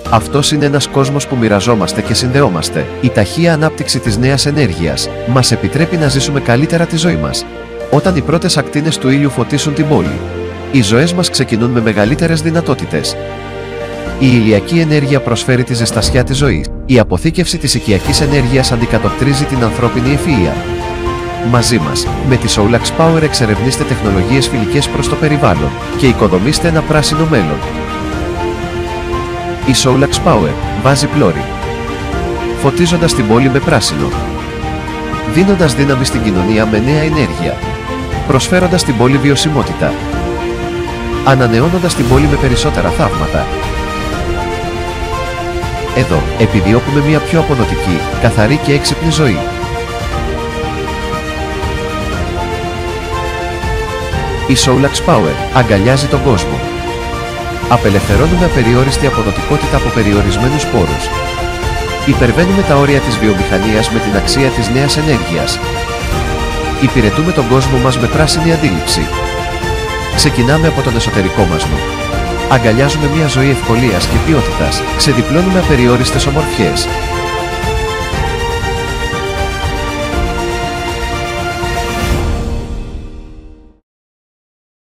Αυτός είναι ένας κόσμος που μοιραζόμαστε και συνδεόμαστε. Η ταχεία ανάπτυξη της νέας ενέργειας μας επιτρέπει να ζήσουμε καλύτερα τη ζωή μας. Όταν οι πρώτες ακτίνες του ήλιου φωτίσουν την πόλη, οι ζωές μας ξεκινούν με μεγαλύτερες δυνατότητες. Η ηλιακή ενέργεια προσφέρει τη ζεστασιά της ζωής. Η αποθήκευση της οικιακής ενέργειας αντικατοπτρίζει την ανθρώπινη ευφυΐα. Μαζί μας, με τη Soulax Power εξερευνήστε τεχνολογίες φιλικές προς το περιβάλλον και οικοδομήστε ένα πράσινο μέλλον. Η Soulax Power βάζει πλώρη, φωτίζοντας την πόλη με πράσινο, δίνοντας δύναμη στην κοινωνία με νέα ενέργεια, προσφέροντας στην πόλη βιωσιμότητα, ανανεώνοντας την πόλη με περισσότερα θαύματα. Εδώ, επιδιώκουμε μια πιο αποδοτική, καθαρή και έξυπνη ζωή. Η Soulax Power αγκαλιάζει τον κόσμο. Απελευθερώνουμε απεριόριστη αποδοτικότητα από περιορισμένους πόρους. Υπερβαίνουμε τα όρια της βιομηχανίας με την αξία της νέας ενέργειας. Υπηρετούμε τον κόσμο μας με πράσινη αντίληψη. Ξεκινάμε από τον εσωτερικό μας νου. Αγκαλιάζουμε μια ζωή ευκολίας και ποιότητας. Ξεδιπλώνουμε απεριόριστες ομορφιές.